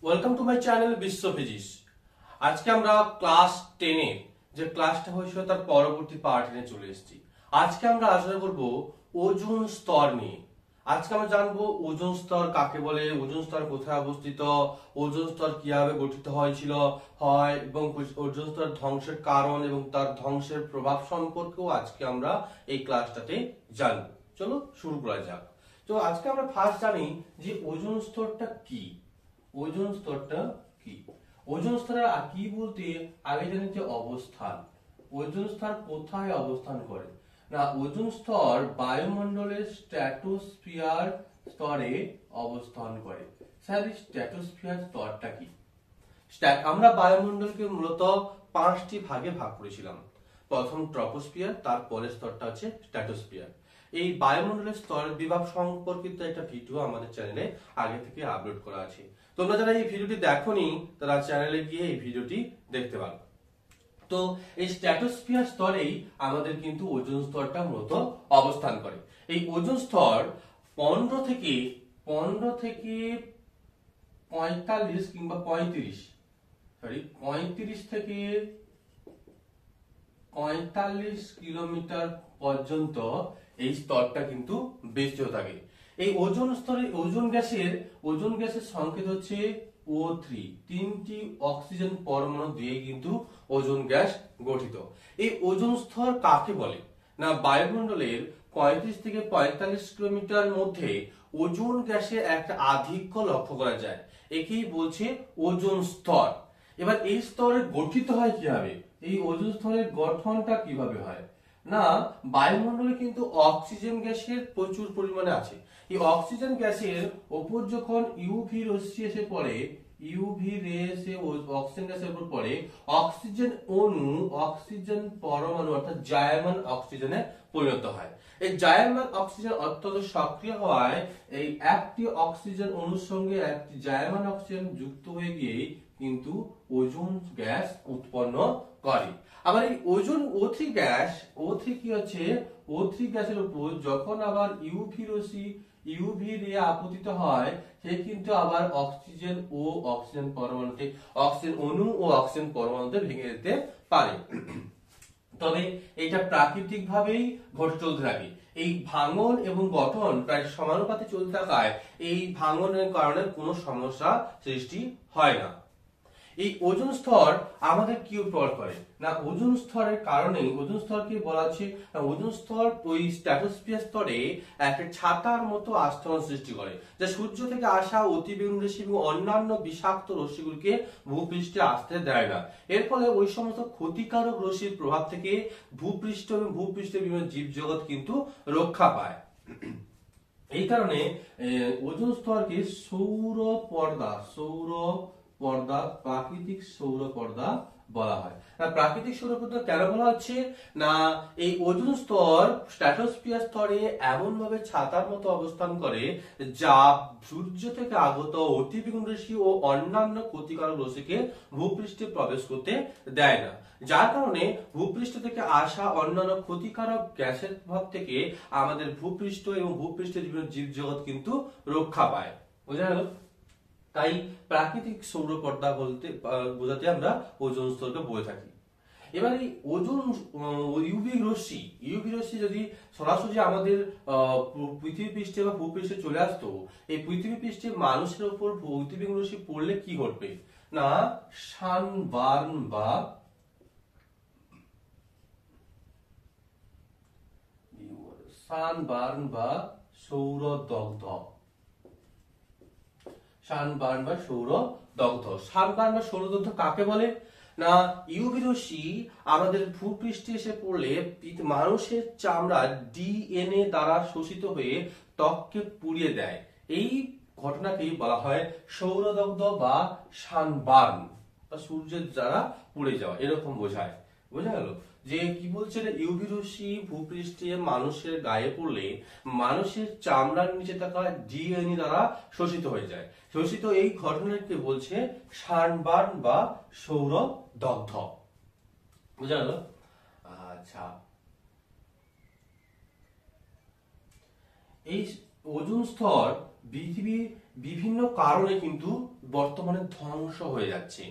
Welcome to my channel বিশ্ব physics. আজকে আমরা ক্লাস 10 এর যে ক্লাসটা হয়েছিল তার পরবর্তী পার্ট নিয়ে চলে এসেছি। আজকে আমরা আলোচনা করব ওজোন স্তর নিয়ে। আজকে আমরা জানবো ওজোন স্তর কাকে বলে, ওজোন স্তর কোথায় অবস্থিত, ওজোন স্তর কিভাবে গঠিত হয়েছিল এবং ওজোন স্তর ধ্বংসের কারণ এবং তার ধ্বংসের প্রভাব সম্পর্কেও আজকে আমরা এই ক্লাসটাতে জানবো। চলো শুরু করা যাক। তো আজকে আমরা ফার্স্ট জানি যে ওজোন স্তরটা কি। ওজোন স্তরটা কি? ওজোন স্তরের কি বলতে আগে জানি যে অবস্থান। ওজোন স্তর কোথায় অবস্থান করে? না, ওজোন স্তর বায়ুমণ্ডলের স্ট্র্যাটোস্ফিয়ার স্তরে অবস্থান করে। স্যার এই স্ট্র্যাটোস্ফিয়ার স্তরটা কি? আমরা বায়ুমণ্ডলকে মূলত 5টি ভাগে ভাগ করেছিলাম। প্রথম ট্রপোস্ফিয়ার, তারপরের স্তরটা হচ্ছে স্ট্র্যাটোস্ফিয়ার। এই বায়ুমণ্ডলের স্তরের বিভাগ সম্পর্কিত একটা ভিডিও আমাদের চ্যানেলে আগে থেকে আপলোড করা আছে। তোমরা যারা এই ভিডিওটি দেখোনি তারা চ্যানেলে গিয়ে এই ভিডিওটি দেখতে পারো। তো এই স্ট্র্যাটোস্ফিয়ার স্তরেই আমাদের কিন্তু ওজোন স্তরটা মূলত অবস্থান করে। এই ওজোন স্তর 15 থেকে 45 কিংবা 35 থেকে 45 কিলোমিটার পর্যন্ত এই স্তরটা কিন্তু বিস্তৃত থাকে। এই ওজোন স্তরে ওজোন গ্যাসের সংকেত হচ্ছে O3। 3টি অক্সিজেন পরমাণু দিয়ে কিন্তু ওজোন গ্যাস গঠিত। এই ওজোন স্তর কাকে বলে? না, বায়ুমণ্ডলের 35 থেকে 45 কিলোমিটার মধ্যে ওজোন গ্যাসের একটা আধিক্য লক্ষ্য করা যায়। একেই বলছে ওজোন স্তর। এবার এই স্তরে গঠিত হয় কিভাবে? এই ওজোন স্তরের গঠনটা কিভাবে হয়? না, বায়ুমণ্ডলে কিন্তু অক্সিজেন গ্যাসের প্রচুর পরিমাণে আছে। এই অক্সিজেন গ্যাসের উপর যখন ইউভি রশ্মি এসে পড়ে, ইউভি রে এসে অক্সিজেন গ্যাসের উপর পড়ে, অক্সিজেন অণু অক্সিজেন পরমাণু অর্থাৎ জায়মান অক্সিজেনে পরিণত হয়। এই জায়মান অক্সিজেন অত্যন্ত সক্রিয় হওয়ায় এই একটি অক্সিজেন অণুর সঙ্গে একটি জায়মান অক্সিজেন যুক্ত হয়ে গিয়ে কিন্তু ওজোন গ্যাস উৎপন্ন করে। আবার এই ওজোন O3 গ্যাস, O3 কি হচ্ছে? O3 গ্যাসের উপর যখন আবার ইউভি রে আপতিত হয়, সে কিন্তু আবার অক্সিজেন ও অক্সিজেন পরমাণুতে, অক্সিজেন অণু ও অক্সিজেন পরমাণুতে ভেঙে যেতে পারে। তবে এটা প্রাকৃতিক ভাবেই ঘটে চলতে থাকে। এই ভাঙন এবং গঠন প্রায় সমানুপাতে চলতে থাকায় এই ভাঙনের কারণে কোনো সমস্যা সৃষ্টি হয় না। এই ওজোন স্তর আমাদের কি উপর করে? না, ওজোন স্তরের কারণে ওজোন স্তরকে বলা হচ্ছে ওজোন স্তর ওই স্ট্র্যাটোস্ফিয়ার স্তরে একটা ছাতার মতো আস্তরণ সৃষ্টি করে, যা সূর্য থেকে আসা অতিবেগুনি রশ্মি এবং অন্যান্য বিষাক্ত রশ্মিগুলোকে ভূপৃষ্ঠে আসতে দেয় না। এর ফলে ওই সমস্ত ক্ষতিকারক রশ্মির প্রভাব থেকে ভূপৃষ্ঠ এবং ভূপৃষ্ঠের বিভিন্ন জীবজগৎ কিন্তু রক্ষা পায়। এই কারণে ওজোন স্তরকে প্রাকৃতিক সৌর পর্দা বলা হয়। প্রাকৃতিক সৌর পর্দা কেন বলা হচ্ছে? না, এই ওজোন স্তর স্ট্র্যাটোস্ফিয়ার স্তরে এমন ভাবে ছাতার মতো অবস্থান করে যা সূর্য থেকে আগত অতিবেগুনি রশ্মি ও অন্যান্য ক্ষতিকারক রশ্মিকে ভূপৃষ্ঠে প্রবেশ করতে দেয় না। যার কারণে ভূপৃষ্ঠ থেকে আসা অন্যান্য ক্ষতিকারক গ্যাসের প্রভাব থেকে আমাদের ভূপৃষ্ঠ এবং ভূপৃষ্ঠের বিভিন্ন জীবজগৎ কিন্তু রক্ষা পায়। বোঝা গেল? তাই প্রাকৃতিক সৌর পর্দা বোঝাতে আমরা ওজোন স্তরকে বলে থাকি। এবার এই ওজোন ইউভি রশ্মি যদি সরাসরি আমাদের পৃথিবী পৃষ্ঠে বা ভূপৃষ্ঠে চলে আসতো, এই পৃথিবী পৃষ্ঠে মানুষের উপর অতিবেগুনি রশ্মি পড়লে কি ঘটবে? না, সানবার্ন বা সৌর দগ্ধ। সানবার্ন বা সৌর দগ্ধ কাকে বলে? না, ইউভি রশ্মি আমাদের ভূপৃষ্ঠে এসে পড়লে মানুষের চামড়া ডিএনএ দ্বারা শোষিত হয়ে ত্বককে পুড়িয়ে দেয়। এই ঘটনাকেই বলা হয় সৌরদগ্ধ বা সানবার্ন বা সূর্যের দ্বারা পুড়ে যাওয়া, এরকম বোঝায়। বোঝা গেল যে কি বলছে? ইউভি রশ্মি ভূপৃষ্ঠে মানুষের গায়ে পড়লে মানুষের চামড়ার নিচে থাকা ডিএনএ দ্বারা শোষিত হয়ে যায়। শোষিত এই ঘটনাকে বলছে সানবার্ন বা সৌর দগ্ধ। বুঝা গেল? আচ্ছা, এই ওজোন স্তর বিভিন্ন কারণে কিন্তু বর্তমানে ধ্বংস হয়ে যাচ্ছে।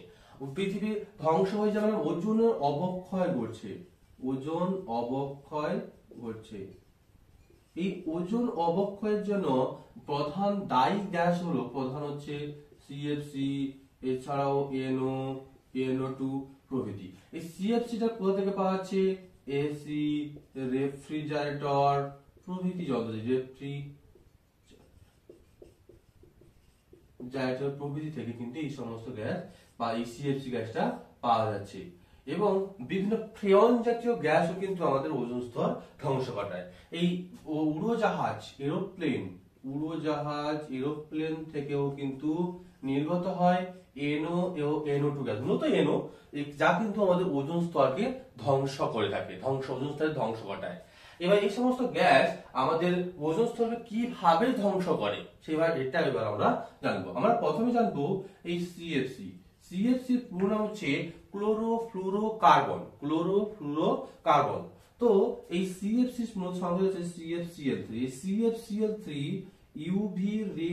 পৃথিবী ধ্বংস হয়ে যাবে, ওজনের অবক্ষয় ঘটছে, ওজন অবক্ষয় ঘটছে। এই ওজন অবক্ষয়ের জন্য প্রধান দায়ী গ্যাস হলো, প্রধান হচ্ছে সিএফসি, এছাড়াও এনও, NO2 প্রভৃতি। এই সিএফসিটা কোথা থেকে পাওয়া যাচ্ছে? এসি, রেফ্রিজারেটর প্রভৃতি যন্ত্র, রেফ্রিজারেটর প্রভৃতি থেকে কিন্তু এই সমস্ত গ্যাস বা এই সিএফসি গ্যাসটা পাওয়া যাচ্ছে। এবং বিভিন্ন ফ্রেয়ন জাতীয় গ্যাসও কিন্তু আমাদের ওজোন স্তর ধ্বংস ঘটায়। এই উড়োজাহাজ, এরোপ্লেন থেকেও কিন্তু নির্গত হয় NO ও NO2 গ্যাস, মূলত NO, যা কিন্তু আমাদের ওজোন স্তরকে ধ্বংস করে থাকে, ওজোন স্তরের ধ্বংস ঘটায়। এবার এই সমস্ত গ্যাস আমাদের ওজোন স্তরকে কিভাবে ধ্বংস করে এটা এবার আমরা জানবো। আমরা প্রথমে জানবো এই সিএফসি। সিএফসির পুরো নাম হচ্ছে ক্লোরোফ্লুরোকার্বন। তো এই সিএফসি সংকেত হচ্ছে CFCl3। এই CFCl3 ইউভি রে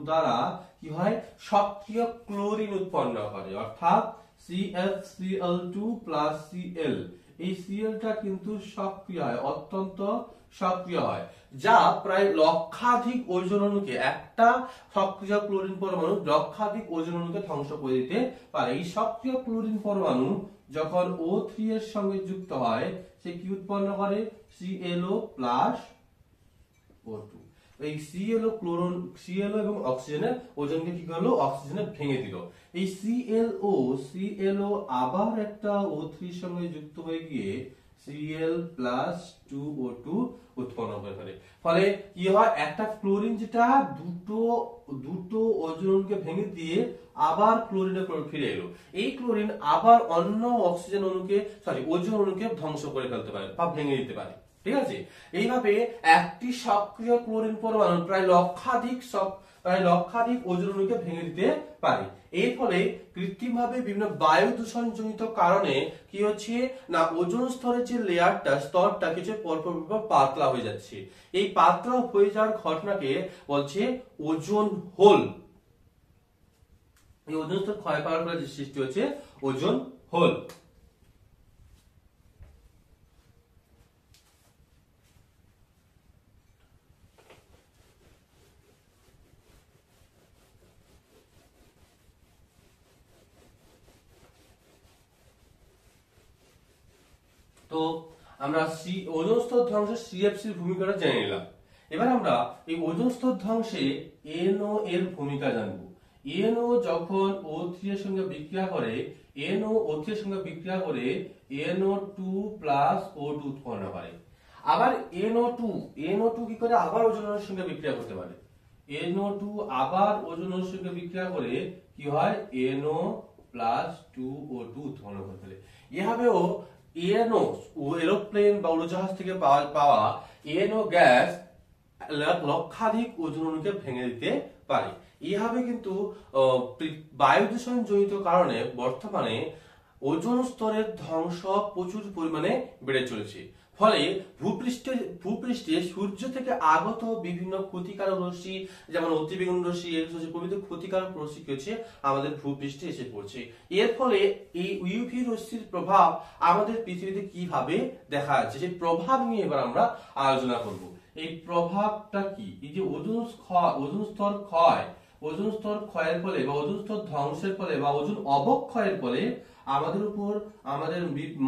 দ্বারা কি হয়? সক্রিয় ক্লোরিন উৎপন্ন করে, অর্থাৎ CFCl2 Cl। এই Clটা কিন্তু সক্রিয় হয়, অত্যন্ত সক্রিয় হয়, যা প্রায় লক্ষাধিক ওজোন অণুকে, একটা সক্রিয় ক্লোরিন পরমাণু লক্ষাধিক ওজোন অণুকে ধ্বংস করে দিতে পারে। এই সক্রিয় ক্লোরিন পরমাণু যখন O3 এর সঙ্গে যুক্ত হয়, সে কি উৎপন্ন করে? ClO+O2। এই ClO এবং অক্সিজেনের ওজনকে কি করলো? অক্সিজেনে ভেঙে দিল। এই ClO আবার একটা O3 এর সঙ্গে যুক্ত হয়ে গিয়ে Cl+2O2 উৎপন্ন করে ফেলে। ফলে কি হয়? একটা ক্লোরিন যেটা দুটো ওজোন অণুকে ভেঙে দিয়ে আবার ক্লোরিনে ফিরে এলো, এই ক্লোরিন আবার অন্য অক্সিজেন অণুকে ওজোন অণুকে ধ্বংস করে ফেলতে পারে বা ভেঙে দিতে পারে। ঠিক আছে? এইভাবে একটি সক্রিয় ক্লোরিন পরমাণু প্রায় লক্ষাধিক ওজোন অণুকে ভেঙে দিতে পারে। এর ফলে কৃত্রিমভাবে বিভিন্ন বায়ু দূষণ জনিত কারণে কি হচ্ছে না, ওজোন স্তরের যে স্তরটা কিছু পরপর পাতলা হয়ে যাচ্ছে। এই পাতলা হয়ে যাওয়ার ঘটনাকে বলছে ওজোন হোল। এই ওজোন স্তর ক্ষয় পাওয়ার ফলে যে সৃষ্টি হচ্ছে ওজোন হোল। তো আমরা ওজোন স্তর ধ্বংসে সিএফসির ভূমিকাটা জেনে নিলাম। এবার আমরা এই ওজোন স্তর ধ্বংসে NO এর ভূমিকা জানবো। NO যখন O3 এর সঙ্গে বিক্রিয়া করে, NO2+O2 উৎপন্ন করে। আবার NO2 কি করে? আবার ওজোন অণুর সঙ্গে বিক্রিয়া করতে পারে। NO2 আবার ওজোন অণুর সঙ্গে বিক্রিয়া করে কি হয়? NO+2O2 উৎপন্ন করে ফেলে। এভাবেও এরোপ্লেন বা উড়োজাহাজ থেকে পাওয়া NO গ্যাস লক্ষাধিক ওজোন অণুকে ভেঙে দিতে পারে। এইভাবে কিন্তু বায়ু দূষণ জনিত কারণে বর্তমানে ওজোন স্তরের ধ্বংস প্রচুর পরিমাণে বেড়ে চলেছে। ফলে ভূপৃষ্ঠে সূর্য থেকে আগত বিভিন্ন ক্ষতিকারক রশ্মি, যেমন অতিবেগুনি রশ্মি, প্রভৃতি ক্ষতিকারক রশ্মি কি হচ্ছে? আমাদের ভূপৃষ্ঠে এসে পড়ছে। এর ফলে এই ইউভি রশ্মির প্রভাব আমাদের পৃথিবীতে কিভাবে দেখা যাচ্ছে, সেই প্রভাব নিয়ে এবার আমরা আলোচনা করব। এই প্রভাবটা কি? এই যে ওজোন স্তর ক্ষয়ের ফলে বা ওজোন স্তর ধ্বংসের ফলে বা ওজোন অবক্ষয়ের ফলে আমাদের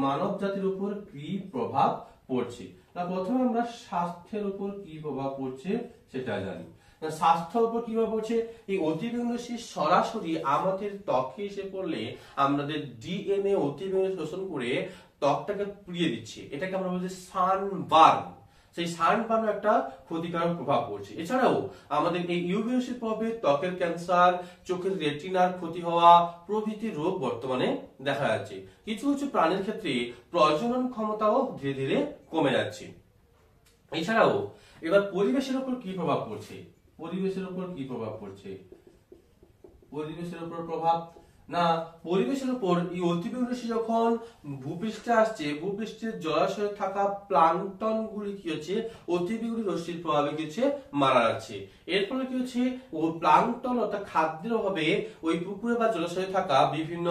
মানব জাতির উপর কি প্রভাব পড়ছে। প্রথমে আমরা স্বাস্থ্যের উপর কি প্রভাব পড়ছে সেটা জানি। স্বাস্থ্যের উপর কি প্রভাব পড়ছে? এই অতিবেগুনি রশ্মি সরাসরি আমাদের ত্বকে এসে পড়লে আমাদের DNA অতিবেগুনি শোষণ করে ত্বকটাকে পুড়িয়ে দিচ্ছে। এটাকে আমরা বলছি সানবার্ন। সেই সানবার্ন একটা ক্ষতিকারক প্রভাব পড়ছে। এছাড়াও আমাদের এই ইউভি রশ্মির প্রভাবে ত্বকের ক্যান্সার, চোখের রেটিনার ক্ষতি হওয়া প্রভৃতি রোগ বর্তমানে দেখা যাচ্ছে। কিছু কিছু প্রাণীর ক্ষেত্রে প্রজনন ক্ষমতাও ধীরে ধীরে কমে যাচ্ছে। এছাড়াও এবার পরিবেশের উপর কি প্রভাব পড়ছে? পরিবেশের উপর প্রভাব না পরিবেশের উপর এই অতিবেগুনি রশ্মি যখন ভূপৃষ্ঠে আসছে, ভূপৃষ্ঠের জলাশয়ে থাকা প্লাঙ্কটন গুলি কি হচ্ছে অতিবেগুনি রশ্মির প্রভাবে কি হচ্ছে মারা যাচ্ছে। এর ফলে কি হচ্ছে ও প্লাঙ্কটন অর্থাৎ খাদ্যের অভাবে ওই পুকুরে বা জলাশয়ে থাকা বিভিন্ন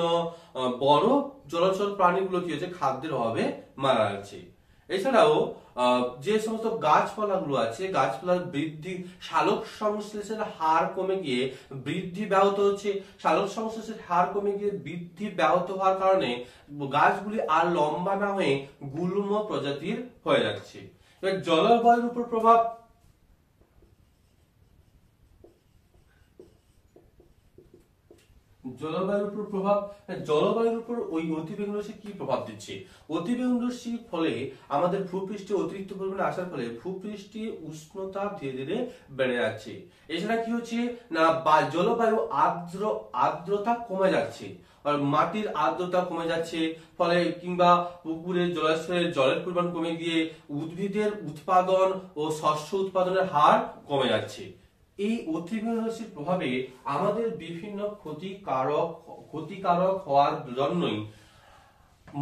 বড় জলচর প্রাণীগুলো কি হচ্ছে খাদ্যের অভাবে মারা যাচ্ছে। এছাড়াও যে সমস্ত গাছপালাগুলো আছে, গাছপালার বৃদ্ধি, সালোক সংশ্লেষের হার কমে গিয়ে বৃদ্ধি ব্যাহত হচ্ছে। সালোক সংশ্লেষের হার কমে গিয়ে বৃদ্ধি ব্যাহত হওয়ার কারণে গাছগুলি আর লম্বা না হয়ে গুল্ম প্রজাতির হয়ে যাচ্ছে। এবার জলবায়ুর উপর প্রভাব, জলবায়ুর উপর প্রভাব, জলবায়ুর উপর ওই অতিবেগুনি রশ্মি কি প্রভাব দিচ্ছে? অতিবেগুনি রশ্মির ফলে আমাদের ভূপৃষ্ঠে অতিরিক্ত পরিমাণে আসার ফলে ভূপৃষ্ঠে উষ্ণতা ধীরে ধীরে বেড়ে যাচ্ছে। এছাড়া কি হচ্ছে না জলবায়ু আর্দ্রতা কমে যাচ্ছে, আর মাটির আর্দ্রতা কমে যাচ্ছে, ফলে কিংবা পুকুরের জলাশয়ের জলের পরিমাণ কমে গিয়ে উদ্ভিদের উৎপাদন ও শস্য উৎপাদনের হার কমে যাচ্ছে। এই অতিবেগুনি রশ্মির প্রভাবে আমাদের বিভিন্ন ক্ষতিকারক হওয়ার জন্যই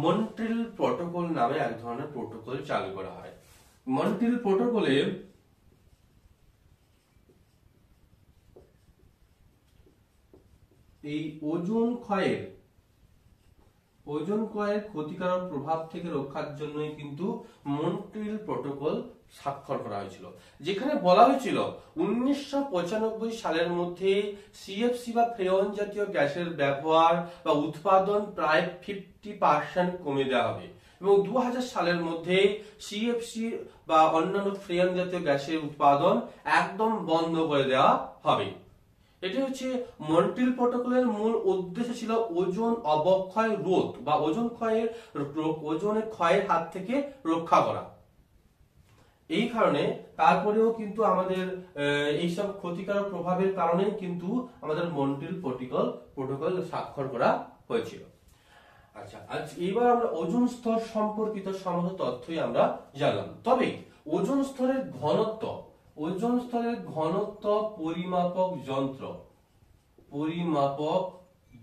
মন্ট্রিল প্রটোকল নামে এক ধরনের প্রটোকল চালু করা হয়। মন্ট্রিল প্রটোকলে এই ওজোন ক্ষয়ের ক্ষতিকারক প্রভাব থেকে রক্ষার জন্যই কিন্তু মন্ট্রিল প্রটোকল স্বাক্ষর করা হয়েছিল, যেখানে বলা হয়েছিল 1995 সালের মধ্যে সিএফসি বা ফ্রেয়ন জাতীয় গ্যাসের ব্যবহার বা উৎপাদন প্রায় 50% কমে দেওয়া হবে এবং 2000 সালের মধ্যে সিএফসি বা অন্যান্য ফ্রেয়ন জাতীয় গ্যাসের উৎপাদন একদম বন্ধ করে দেওয়া হবে। এটি হচ্ছে মন্ট্রিল প্রটোকলের মূল উদ্দেশ্য ছিল ওজোন অবক্ষয় রোধ বা ওজনের ক্ষয়ের হাত থেকে রক্ষা করা। এই কারণে তারপরেও কিন্তু আমাদের এইসব ক্ষতিকারক প্রভাবের কারণে কিন্তু আমাদের মন্ট্রিল প্রটোকল স্বাক্ষর করা হয়েছিল। আচ্ছা, আজ এবার আমরা ওজোন স্তর সম্পর্কিত সমস্ত তথ্যই আমরা জানলাম। তবে ওজোন স্তরের ঘনত্ব পরিমাপক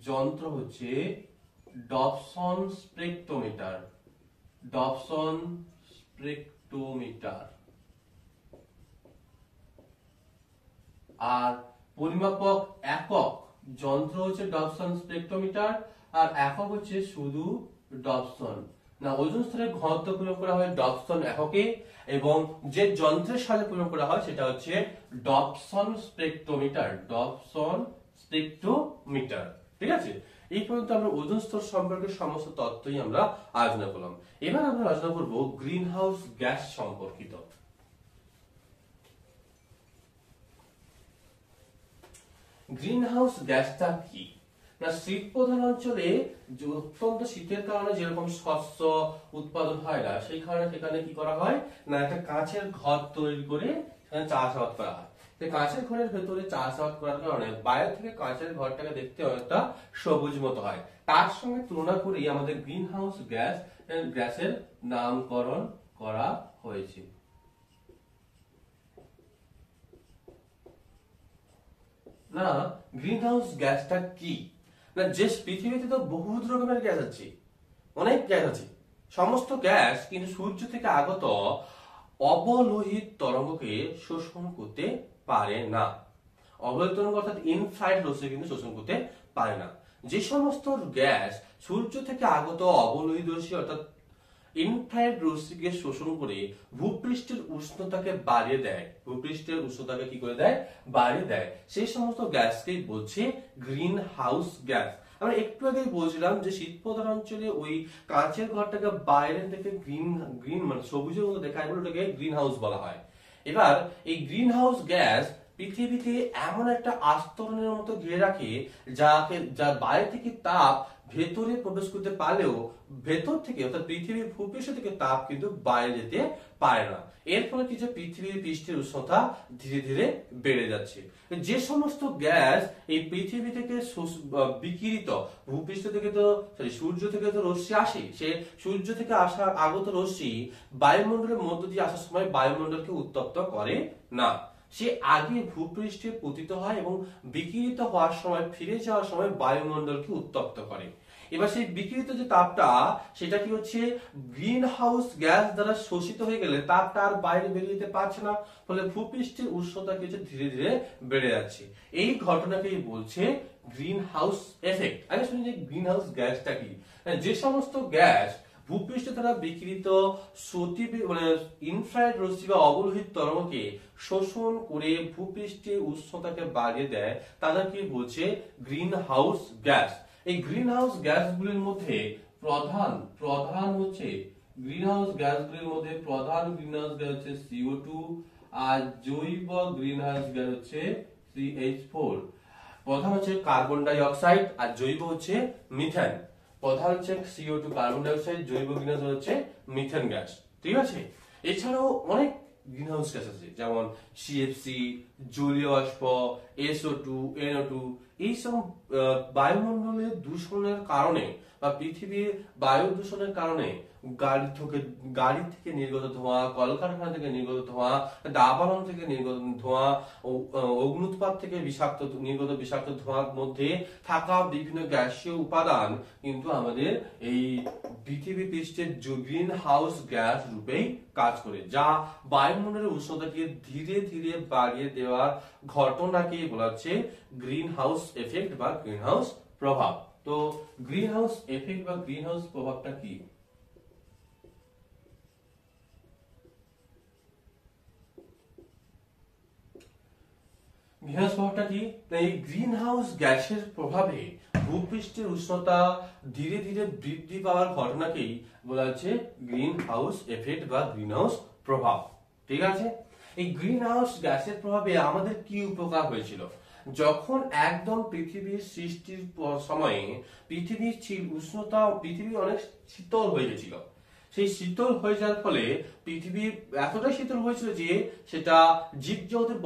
যন্ত্র হচ্ছে ডপসন স্পেক্ট্রোমিটার। আর পরিমাপক একক যন্ত্র হচ্ছে ডপসন স্পেক্ট্রোমিটার, আর একক হচ্ছে শুধু ডপসন। না, ওজোন স্তরের ঘনত্ব পরিমাপ করা হয় ডপসন এককে, এবং যে যন্ত্রের সাহায্যে পরিমাপ করা হয় সেটা হচ্ছে ডপসন স্পেক্ট্রোমিটার। ঠিক আছে, এই পর্যন্ত আমরা ওজোন স্তর সম্পর্কে সমস্ত তথ্যই আমরা আলোচনা করলাম। এবার আমরা আলোচনা করব গ্রিন হাউস গ্যাস সম্পর্কিত। গ্রিন হাউস গ্যাসটা কি না, শীত প্রধান অঞ্চলে অত্যন্ত শীতের কারণে যেরকম শস্য উৎপাদন হয় না, সেই কারণে সেখানে কি করা হয় না একটা কাঁচের ঘর তৈরি করে সেখানে চাষাবাদ করা হয়। কাঁচের ঘরের ভেতরে চাষাবাদ করার কারণে বাইরে থেকে কাঁচের ঘরটাকে দেখতে অনেকটা সবুজ মতো হয়। তার সঙ্গে তুলনা করেই আমাদের গ্রিন হাউস গ্যাসের নামকরণ করা হয়েছে। না, গ্রিন হাউস গ্যাসটা কি না, যে পৃথিবীতে তো বহুত রকমের গ্যাস আছে, অনেক গ্যাস আছে। সমস্ত গ্যাস কিন্তু সূর্য থেকে আগত অবলোহিত তরঙ্গকে শোষণ করতে পারে না। অবলোহিত তরঙ্গ অর্থাৎ ইনফ্রারেড রশ্মি কিন্তু শোষণ করতে পারে না। যে সমস্ত গ্যাস সূর্য থেকে আগত অবলোহিত রশ্মি অর্থাৎ ইনফ্রারেড রশ্মিকে শোষণ করে ভূপৃষ্ঠের উষ্ণতাকে বাড়িয়ে দেয়, কি করে দেয়, বাড়িয়ে দেয়, সেই সমস্ত গ্যাসকেই বলছে গ্রিন হাউস গ্যাস। আমরা একটু আগেই বলছিলাম যে শীত প্রধান অঞ্চলে ওই কাঁচের ঘরটাকে বাইরে থেকে গ্রিন মানে সবুজের মতো দেখায় বলে ওটাকে গ্রিন হাউস বলা হয়। এবার এই গ্রিন হাউস গ্যাস পৃথিবীতে এমন একটা আস্তরণের মতো ঘিরে রাখে যা বাইরে থেকে তাপ ভেতরে প্রবেশ করতে পারলেও ভেতর থেকে অর্থাৎ পৃথিবীর ভূপৃষ্ঠ থেকে তাপ কিন্তু বাইরে যেতে পারে না। এর ফলে কি যে পৃথিবীর পৃষ্ঠের উষ্ণতা ধীরে ধীরে বেড়ে যাচ্ছে। যে সমস্ত গ্যাস এই পৃথিবী থেকে বিকিরিত ভূপৃষ্ঠ থেকে সূর্য থেকে তো রশ্মি আসে, সে সূর্য থেকে আসা আগত রশ্মি বায়ুমণ্ডলের মধ্য দিয়ে আসার সময় বায়ুমণ্ডলকে উত্তপ্ত করে না। সে আগে ভূপৃষ্ঠে পতিত হয় এবং বিকিরিত হওয়ার সময় ফিরে যাওয়ার সময় বায়ুমণ্ডলকে উত্তপ্ত করে। এবার সেই বিকিরিত যে তাপটা সেটা কি হচ্ছে গ্রিন হাউস গ্যাস দ্বারা শোষিত হয়ে গেলে তাপটা আর বাইরে বেরিয়ে যেতে পারছে না, ফলে ভূপৃষ্ঠের উষ্ণতা কি হচ্ছে ধীরে ধীরে বেড়ে যাচ্ছে। এই ঘটনাকেই বলছে গ্রিন হাউস এফেক্ট। আগে শুনি যে গ্রিন হাউস গ্যাসটা কি। যে সমস্ত গ্যাস ভূপৃষ্ঠ দ্বারা বিকিরিত ইনফ্রারেড রশ্মি বা অবলোহিত তরঙ্গকে শোষণ করে ভূপৃষ্ঠের উষ্ণতাকে বাড়িয়ে দেয় তাদেরকে বলছে গ্রিন হাউস গ্যাস। এই গ্রিন হাউস গ্যাসগুলির মধ্যে প্রধান হচ্ছে গ্রিনহাউস গ্যাসগুলির মধ্যে প্রধান গ্রিনহাউস গ্যাস হচ্ছে CO2 আর জৈব গ্রিনহাউস গ্যাস হচ্ছে CH4। প্রধান হচ্ছে কার্বন ডাই অক্সাইড আর জৈব হচ্ছে মিথেন। প্রধান হচ্ছে CO2 কার্বন ডাই অক্সাইড, জৈব গ্রিনহাউস হচ্ছে মিথেন গ্যাস। ঠিক আছে, এছাড়াও অনেক গ্রিনহাউস গ্যাস আছে যেমন CFC, জলীয় বাষ্প, SO2, NO2। এইসব বায়ুমণ্ডলের দূষণের কারণে বা পৃথিবীর বায়ু দূষণের কারণে গাড়ি থেকে নির্গত ধোঁয়া, কলকারখানা থেকে নির্গত ধোঁয়া, দাবানল থেকে নির্গত ধোঁয়া, অগ্নুৎপাত থেকে নির্গত বিষাক্ত ধোঁয়ার মধ্যে থাকা বিভিন্ন গ্যাসীয় উপাদান কিন্তু আমাদের এই পৃথিবী পৃষ্ঠের গ্রিন হাউস গ্যাস রূপেই কাজ করে, যা বায়ুমণ্ডলের উষ্ণতাকে ধীরে ধীরে বাড়িয়ে দেওয়ার ঘটনাকে বলা হচ্ছে গ্রিন হাউস এফেক্ট বা গ্রিন হাউস প্রভাব। তো গ্রিন হাউস এফেক্ট বা গ্রিন হাউস প্রভাবটা কি? গ্রিনহাউস প্রভাবটা কি? এই গ্রিনহাউস গ্যাসের প্রভাবে ভূপৃষ্ঠের উষ্ণতা ধীরে ধীরে বৃদ্ধি পাওয়ার ঘটনাকেই বলা হচ্ছে গ্রিন হাউস এফেক্ট বা গ্রিনহাউস প্রভাব। ঠিক আছে, এই গ্রিনহাউস গ্যাসের প্রভাবে আমাদের কি উপকার হয়েছিল? যখন একদম পৃথিবীর সৃষ্টির সময়ে পৃথিবীর উষ্ণতা পৃথিবী অনেক শীতল হয়ে গেছিল। সেই শীতল হয়ে যাওয়ার ফলে পৃথিবী এতটাই শীতল হয়েছিল যে সেটা জীবজগতের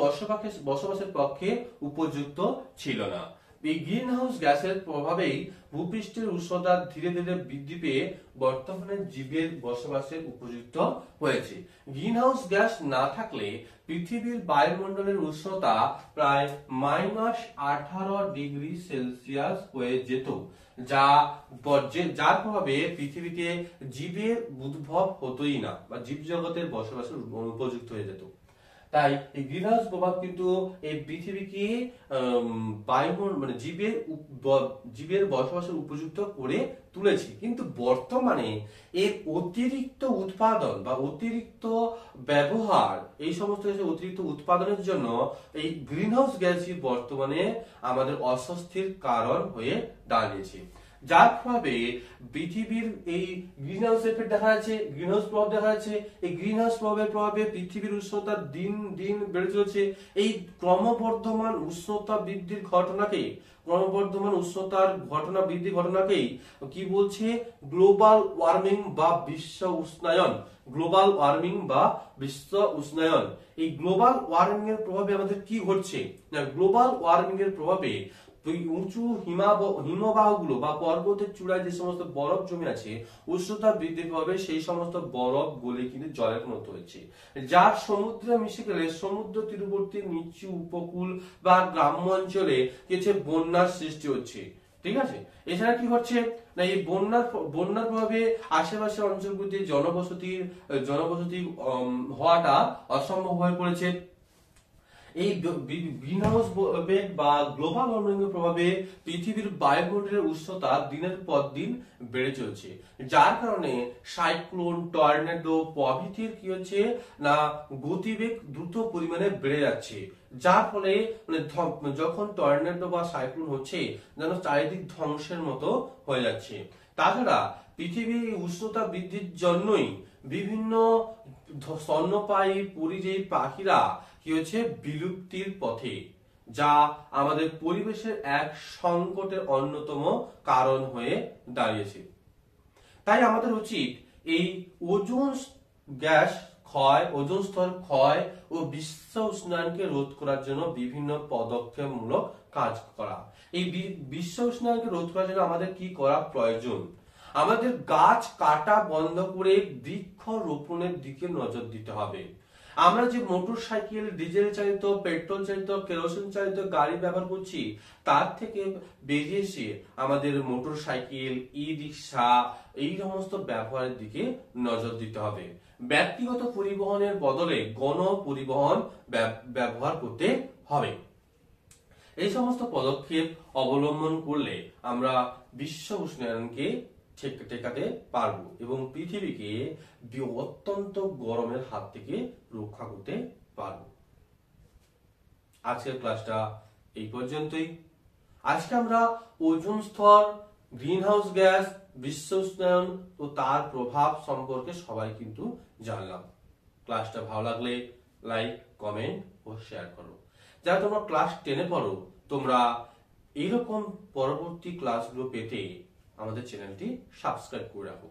বসবাসের পক্ষে উপযুক্ত ছিল না। এই গ্রিন হাউস গ্যাসের প্রভাবেই ভূপৃষ্ঠের উষ্ণতা ধীরে ধীরে বৃদ্ধি পেয়ে বর্তমানে জীবের বসবাসের উপযুক্ত হয়েছে। গ্রিন হাউস গ্যাস না থাকলে পৃথিবীর বায়ুমণ্ডলের উষ্ণতা প্রায় -18 ডিগ্রি সেলসিয়াস হয়ে যেত, যার প্রভাবে পৃথিবীতে জীবের উদ্ভব হতোই না বা জীবজগতের বসবাসের উপযুক্ত হয়ে যেত। তাই এই গ্রিনহাউস প্রভাব কিন্তু এই পৃথিবীকে জীবের বসবাসের উপযুক্ত করে তুলেছে। কিন্তু বর্তমানে এর অতিরিক্ত উৎপাদন বা অতিরিক্ত ব্যবহার, এই সমস্ত অতিরিক্ত উৎপাদনের জন্য এই গ্রিনহাউস গ্যাসই বর্তমানে আমাদের অস্বস্তির কারণ হয়ে দাঁড়িয়েছে, যার প্রভাবে পৃথিবীর এই গ্রিনহাউস এফেক্ট দেখা যাচ্ছে, গ্রিনহাউস প্রভাব দেখা যাচ্ছে। এই গ্রিনহাউস প্রভাবের প্রভাবে পৃথিবীর উষ্ণতা দিন দিন বেড়ে চলেছে। এই ক্রমবর্ধমান উষ্ণতা বৃদ্ধির ঘটনাকেই কি বলছে গ্লোবাল ওয়ার্মিং বা বিশ্ব উষ্ণায়ন। এই গ্লোবাল ওয়ার্মিং এর প্রভাবে আমাদের কি ঘটছে না, গ্লোবাল ওয়ার্মিং এর প্রভাবে উঁচু হিমবাহগুলো বা পর্বতের চূড়ায় যে সমস্ত বরফ জমে আছে, উষ্ণতা বৃদ্ধির প্রভাবে সেই সমস্ত বরফ গলে কিন্তু জলের মতো হচ্ছে, যার সমুদ্রে মিশে গেলে সমুদ্র তীরবর্তী নিচু উপকূল বা গ্রাম্য অঞ্চলে কিছু বন্যার সৃষ্টি হচ্ছে। ঠিক আছে, এছাড়া কি হচ্ছে না, এই বন্যার প্রভাবে আশেপাশের অঞ্চলগুলিতে জনবসতি হওয়াটা অসম্ভব হয়ে পড়েছে। এই গ্রিনহাউস এফেক্ট বা গ্লোবাল ওয়ার্মিং এর প্রভাবে পৃথিবীর বায়ুমণ্ডলের উষ্ণতা দিনের পর দিন বেড়ে চলছে, যার কারণে সাইক্লোন, টর্নেডো প্রভৃতির কি হচ্ছে না গতিবেগ দ্রুত পরিমাণে বেড়ে যাচ্ছে, যার ফলে যখন টর্নেডো বা সাইক্লোন হচ্ছে যেন চারিদিক ধ্বংসের মতো হয়ে যাচ্ছে। তাছাড়া পৃথিবীর উষ্ণতা বৃদ্ধির জন্যই বিভিন্ন স্তন্যপায়ী পরিযায়ী পাখিরা কি হচ্ছে বিলুপ্তির পথে, যা আমাদের পরিবেশের এক সংকটের অন্যতম কারণ হয়ে দাঁড়িয়েছে। তাই আমাদের উচিত এই ওজোন স্তর ক্ষয় ও বিশ্ব উষ্ণায়নকে রোধ করার জন্য বিভিন্ন পদক্ষেপমূলক কাজ করা। এই বিশ্ব উষ্ণায়নকে রোধ করার জন্য আমাদের কি করা প্রয়োজন? আমাদের গাছ কাটা বন্ধ করে বৃক্ষ রোপণের দিকে নজর দিতে হবে। আমরা যে মোটর সাইকেল, ডিজেল চালিত, পেট্রোল চালিত, কেরোসিন চালিত গাড়ি ব্যবহার করছি, তার থেকে বেরিয়ে এসে আমাদের মোটর সাইকেল, ই রিক্সা এই সমস্ত ব্যবহারের দিকে নজর দিতে হবে। ব্যক্তিগত পরিবহনের বদলে গণ পরিবহন ব্যবহার করতে হবে। এই সমস্ত পদক্ষেপ অবলম্বন করলে আমরা বিশ্ব উষ্ণায়নকে ঠেকাতে পারবো এবং পৃথিবীকে অত্যন্ত গরমের হাত থেকে রক্ষা করতে পারবো। আজকের ক্লাসটা এই পর্যন্তই। আজকে আমরা ওজোন স্তর, গ্রিন হাউস গ্যাস, বিশ্ব উষ্ণায়ন ও তার প্রভাব সম্পর্কে সবাই কিন্তু জানলাম। ক্লাসটা ভালো লাগলে লাইক, কমেন্ট ও শেয়ার করো। যারা তোমরা ক্লাস 10-এ পড়ো, তোমরা এইরকম পরবর্তী ক্লাসগুলো পেতে আমাদের চ্যানেলটি সাবস্ক্রাইব করে রাখো।